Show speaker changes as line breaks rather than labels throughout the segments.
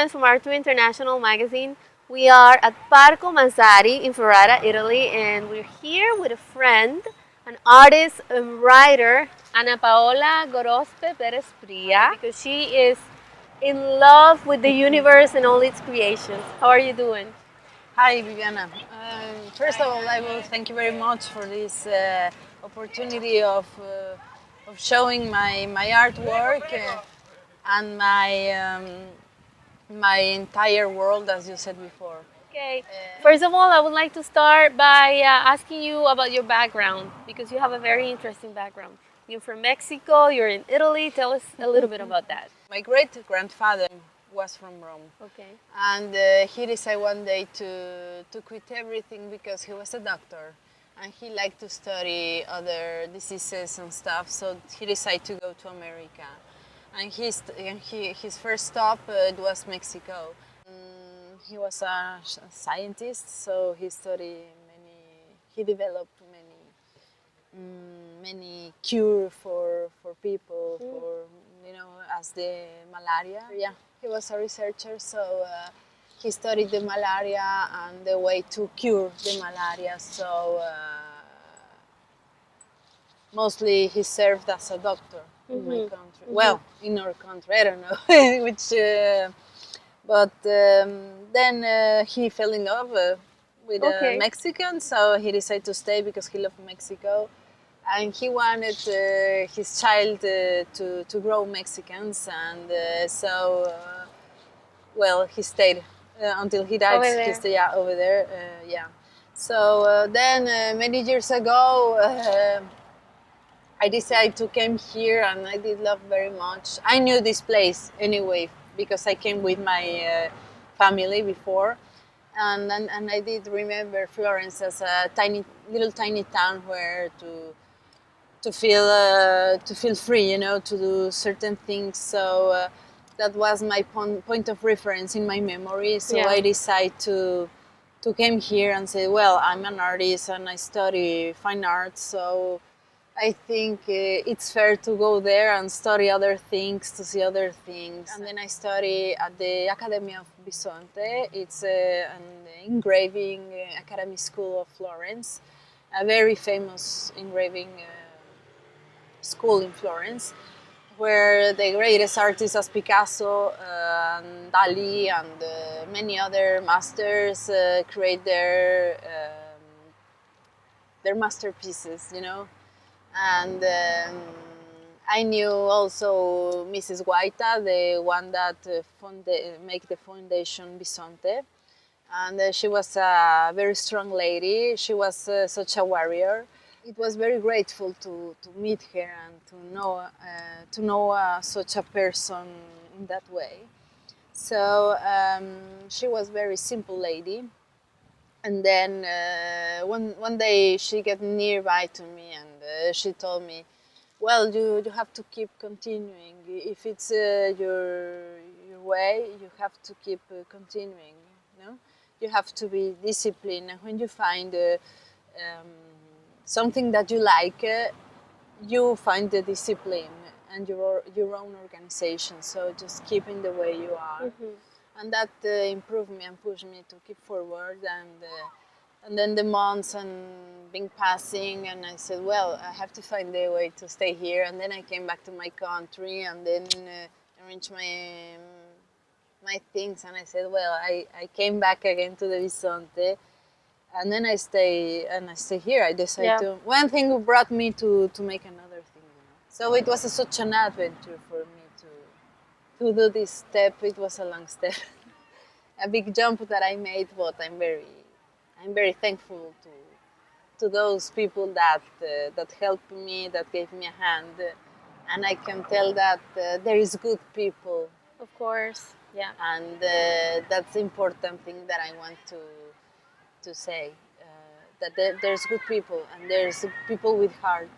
friends from Art2 International Magazine. We are at Parco Mazzari in Ferrara, Italy, and we're here with a friend, an artist and writer, Ana Paola Gorozpe Perez-Pria, because she is in love with the universe and all its creations. How are you doing?
Hi, Viviana. First of all, I will thank you very much for this opportunity of showing my artwork and my entire world, as you said before.
Okay. First of all, I would like to start by asking you about your background, because you have a very interesting background. You're from Mexico, you're in Italy. Tell us a little bit about that.
My great-grandfather was from Rome.
Okay.
And he decided one day to quit everything because he was a doctor and he liked to study other diseases and stuff, so he decided to go to America. And his first stop it was Mexico. He was a scientist, so he developed many cure for people, for as the malaria. Yeah, he was a researcher, so he studied the malaria and the way to cure the malaria. So mostly he served as a doctor in my country. Well, in our country, I don't know which. But then he fell in love with a Mexican, so he decided to stay because he loved Mexico. And he wanted his child to grow Mexicans, and well, he stayed until he died.
Over there.
He stayed, over there. Yeah. So then many years ago, I decided to come here, and I did love very much. I knew this place anyway because I came with my family before. And I did remember Florence as a little tiny town where to feel free, to do certain things. So that was my point of reference in my memory. So I decided to come here and say, well, I'm an artist and I study fine art, so I think it's fair to go there and study other things, to see other things. And then I study at the Academy of Bisonte. It's an engraving academy school of Florence, a very famous engraving school in Florence, where the greatest artists as Picasso, and Dali, and many other masters create their masterpieces, And I knew also Mrs. Guaita, the one that make the foundation Bisonte, and she was a very strong lady. She was such a warrior. It was very grateful to meet her and to know such a person in that way. So she was a very simple lady. And then one day she got nearby to me and she told me, well, you have to keep continuing. If it's your way, you have to keep continuing. You have to be disciplined. And when you find something that you like, you find the discipline and your own organization. So just keep in the way you are. And that improved me and pushed me to keep forward. And then the months and been passing, and I said, well, I have to find a way to stay here. And then I came back to my country and then arranged my things. And I said, well, I came back again to the Bisonte. And then I stay here. I decided to. One thing brought me to make another thing. So it was such an adventure for me to do this step. It was a long step, a big jump that I made. But I'm very thankful to those people that helped me, that gave me a hand, and I can tell that there is good people.
Of course, yeah.
And that's the important thing that I want to say, that there's good people and there's people with heart,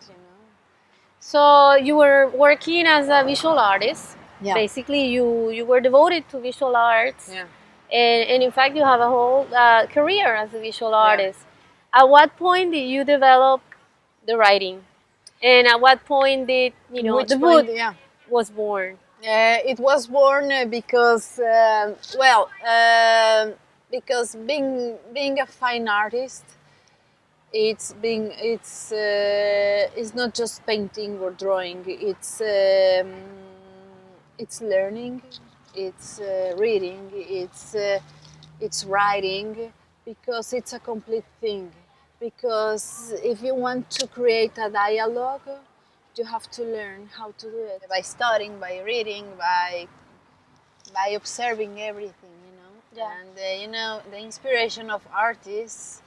So you were working as a visual artist.
Yeah.
Basically, you were devoted to visual arts.
Yeah.
And in fact, you have a whole career as a visual artist. At what point did you develop the writing? And at what point did, the book was born?
It was born because, because being a fine artist, it's not just painting or drawing. It's learning, it's reading, it's writing, because it's a complete thing. Because if you want to create a dialogue, you have to learn how to do it by studying, by reading, by observing everything, you know.
Yeah.
And you know, the inspiration of artists,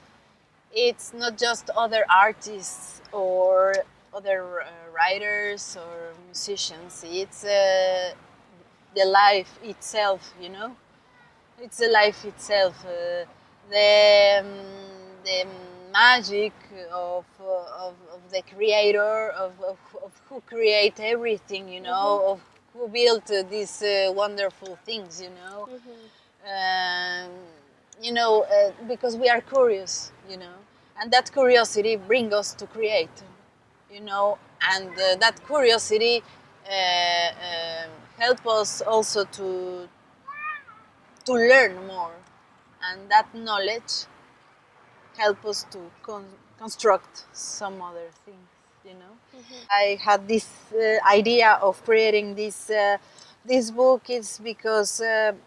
it's not just other artists or other writers or musicians. It's the life itself, you know. It's the life itself. The the magic of the creator, of who create everything, you know, of who built these wonderful things, you know. You know, because we are curious, you know, and that curiosity brings us to create, you know, and that curiosity help us also to learn more, and that knowledge help us to construct some other things, you know. I had this idea of creating this book is because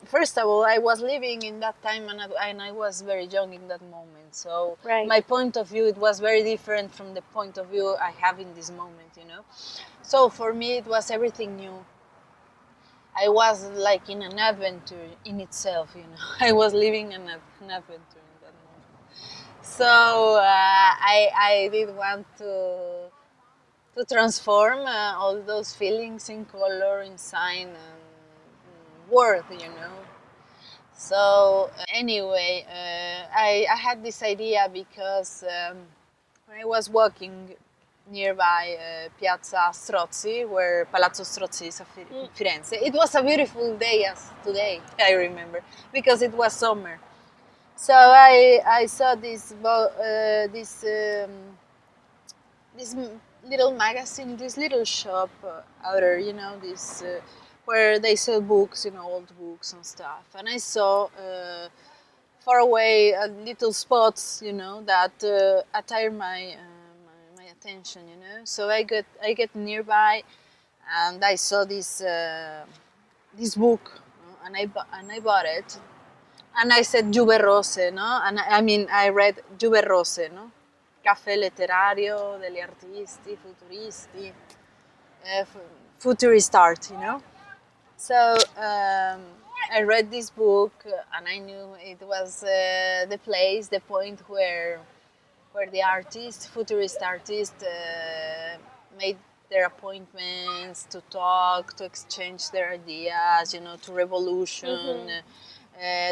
first of all, I was living in that time, and I was very young in that moment, so
Right.
my point of view, it was very different from the point of view I have in this moment, you know. So for me, it was everything new. I was like in an adventure in itself, you know. I was living in an adventure in that moment. So I did want to transform all those feelings in color, in sign, and word, you know. So anyway, I had this idea because when I was walking nearby Piazza Strozzi, where Palazzo Strozzi is in Firenze. It was a beautiful day as today, I remember, because it was summer. So I saw this little magazine, this little shop out there, you know, this where they sell books, you know, old books and stuff. And I saw far away little spots, you know, that attract my attention, you know. So I get nearby, and I saw this book, and I bought it, and I said Juve Rose, no, and I mean I read Juve Rose, no, Caffè letterario degli artisti futuristi, futurist art, you know. So I read this book, and I knew it was the place, the point where the artists, futurist artists, made their appointments to talk, to exchange their ideas, you know, to revolution,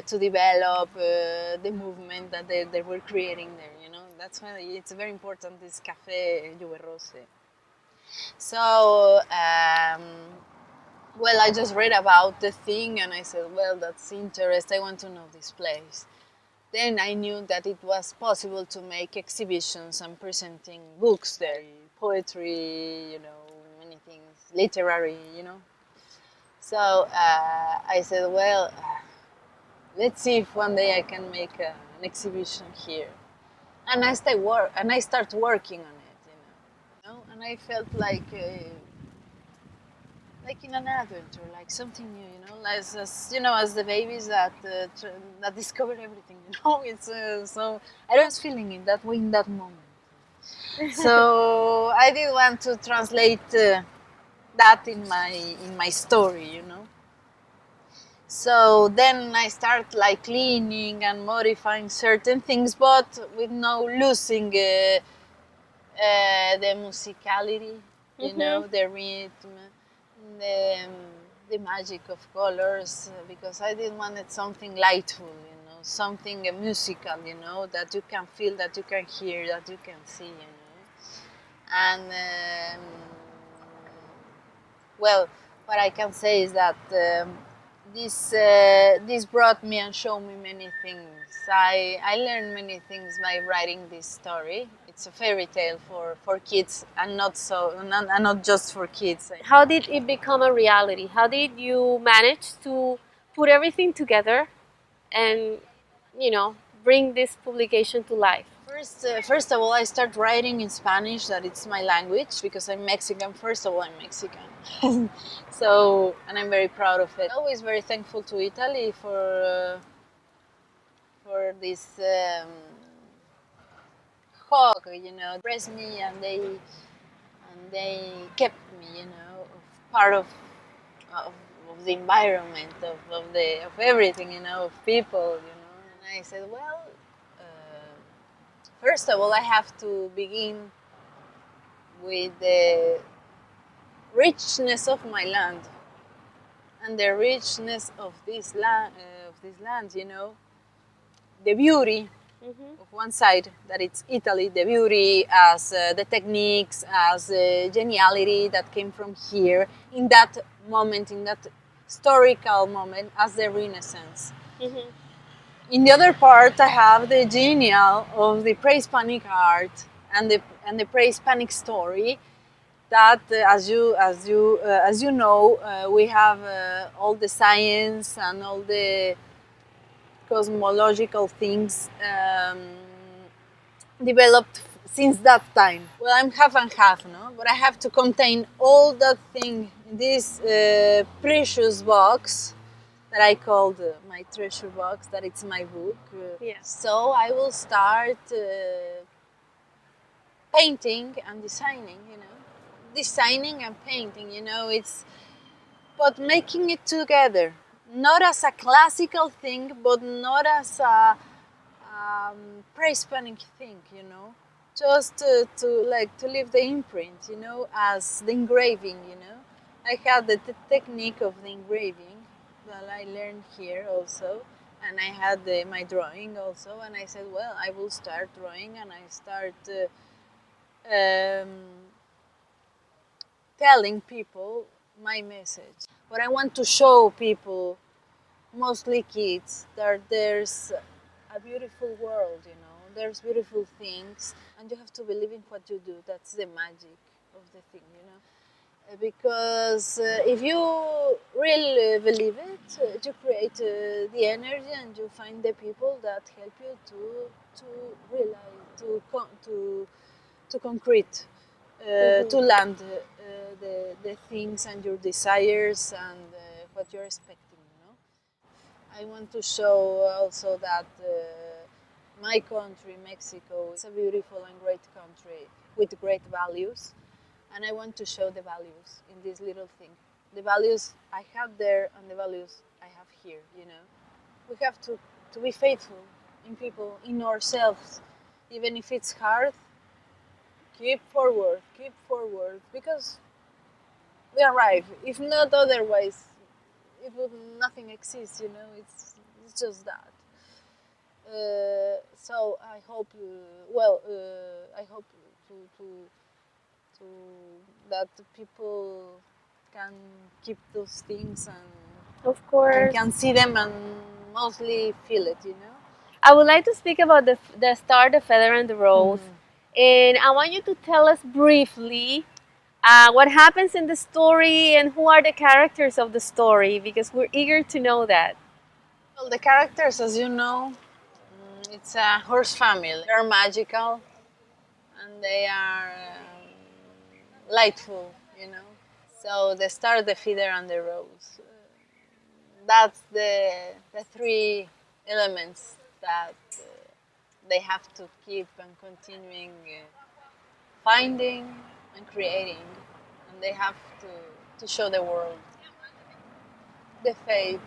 to develop the movement that they were creating there, you know. That's why it's very important, this Café Juve Rose. So, well, I just read about the thing, and I said, well, that's interesting, I want to know this place. Then I knew that it was possible to make exhibitions and presenting books there, poetry, you know, many things, literary, you know. So I said, well, let's see if one day I can make an exhibition here. And I start working on it, you know, and I felt like in an adventure, like something new, you know, as you know, as the babies that discover everything, you know. It's so I was feeling it that way in that moment. So I did want to translate that in my story, you know. So then I start like cleaning and modifying certain things, but with no losing the musicality, you know, the rhythm, the magic of colors, because I didn't want it something lightful, you know, something musical, you know, that you can feel, that you can hear, that you can see, you know. And well, what I can say is that this brought me and showed me many things. I learned many things by writing this story. it's a fairy tale for kids, and not just for kids.
How did it become a reality? How did you manage to put everything together and, you know, bring this publication to life?
First of all, I start writing in Spanish, that it's my language, because I'm Mexican. First of all, I'm Mexican. So, and I'm very proud of it. Always very thankful to Italy for this hug, you know, pressed me, and they kept me, you know, part of, of the environment, of everything, you know, of people, you know. And I said, well, first of all, I have to begin with the richness of my land and the richness of this land, you know, the beauty of one side, that it's Italy, the beauty as the techniques, as geniality that came from here in that moment, in that historical moment, as the Renaissance. In the other part, I have the genial of the pre-Hispanic art and the pre-Hispanic story. That, as you know, we have all the science and all the cosmological things developed since that time. Well, I'm half and half, no? But I have to contain all that thing in this precious box that I called my treasure box, that it's my book. So I will start painting and designing, you know. Designing and painting, you know, but making it together. Not as a classical thing, but not as a pre-Hispanic thing, you know. Just to leave the imprint, you know, as the engraving, you know. I had the technique of the engraving that I learned here also, and I had my drawing also, and I said, well, I will start drawing, and I start telling people my message. What I want to show people, mostly kids, that there's a beautiful world, you know, there's beautiful things, and you have to believe in what you do. That's the magic of the thing, you know. Because if you really believe it, you create the energy, and you find the people that help you to realize, to concrete, to land the things and your desires and what you're expecting, you know. I want to show also that my country, Mexico, is a beautiful and great country with great values, and I want to show the values in this little thing. The values I have there and the values I have here, you know. We have to be faithful in people, in ourselves, even if it's hard. Keep forward, because we arrive. If not otherwise, it would nothing exist, you know. It's just that. So I hope, I hope to that people can keep those things, and
of course,
and can see them and mostly feel it, you know.
I would like to speak about the star, the feather, and the rose. And I want you to tell us briefly what happens in the story and who are the characters of the story, because we're eager to know that.
Well, the characters, as you know, it's a horse family. They're magical, and they are lightful, you know. So the star, the feather, and the rose. That's the three elements that they have to keep and continuing finding and creating, and they have to show the world the faith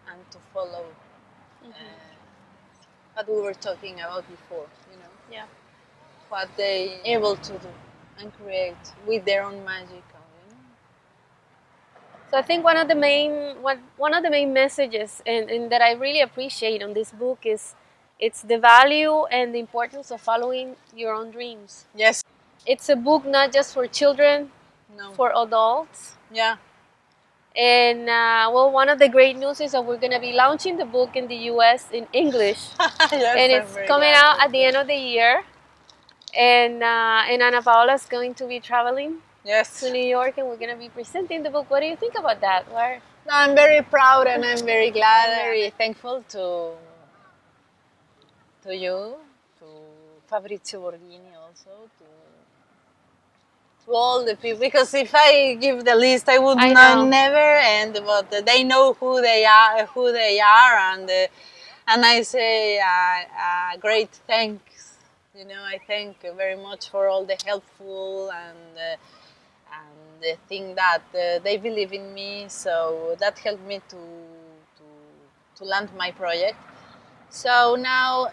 and to follow what we were talking about before, you know.
Yeah.
What they able to do and create with their own magic. You know?
So I think one of the main messages and that I really appreciate on this book is it's the value and the importance of following your own dreams.
Yes.
It's a book not just for children, for adults.
Yeah.
And well, one of the great news is that we're going to be launching the book in the U.S. in English.
Yes,
and it's coming out at the end of the year. And Ana Paola is going to be traveling
Yes.
to New York, and we're going to be presenting the book. What do you think about that? Where?
No, I'm very proud and I'm very glad, very thankful to you, to Fabrizio Borghini also, to all the people. Because if I give the list, I would
I
not
know.
never end. But they know who they are, and I say great thanks. You know, I thank very much for all the helpful and the thing that they believe in me. So that helped me to land my project. So now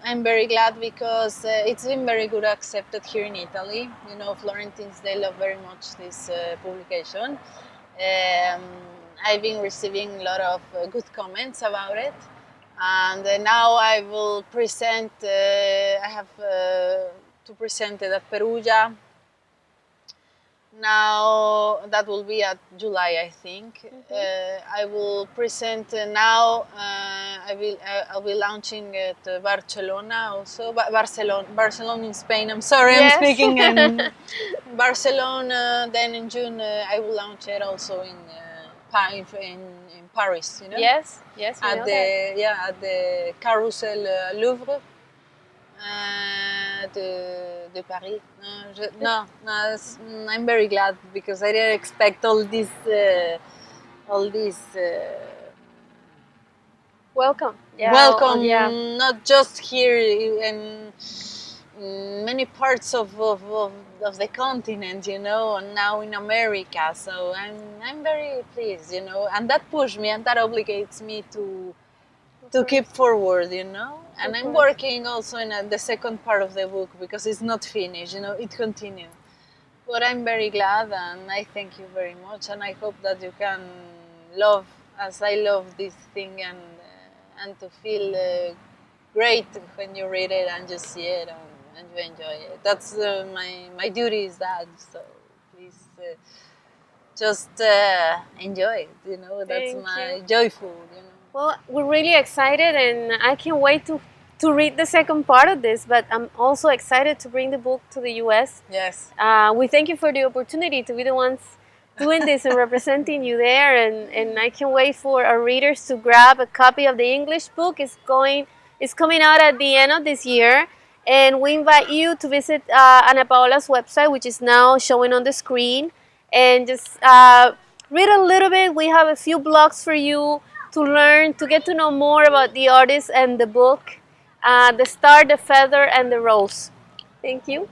I'm very glad because it's been very good accepted here in Italy. You know, Florentines, they love very much this publication. I've been receiving a lot of good comments about it. And now I will present, I have to present it at Perugia. Now that will be at July, I think. I will present now. I'll be launching at Barcelona also. Barcelona in Spain. I'm sorry,
Yes.
I'm speaking in Barcelona. Then in June, I will launch it also in Paris. You know.
Yes, yes, we
At
know
the
that.
at the Carousel Louvre. De Paris. No, I'm very glad because I didn't expect all this,
Welcome. Yeah.
welcome,
Yeah.
not just here in many parts of the continent, you know, and now in America. So I'm very pleased, you know, and that pushed me and that obligates me to keep forward, you know. And I'm working also in the second part of the book because it's not finished, you know, it continues. But I'm very glad and I thank you very much and I hope that you can love as I love this thing and to feel great when you read it and you see it and you enjoy it. That's my duty is that. So please just enjoy it, you know. That's
Thank
my
you.
joyful, you know.
Well, we're really excited, and I can't wait to read the second part of this. But I'm also excited to bring the book to the U.S.
Yes.
We thank you for the opportunity to be the ones doing this and representing you there, and I can't wait for our readers to grab a copy of the English book. It's coming out at the end of this year, and we invite you to visit Ana Paola's website, which is now showing on the screen, and just read a little bit. We have a few blogs for you to learn, to get to know more about the artist and the book, the star, the feather, and the rose. Thank you.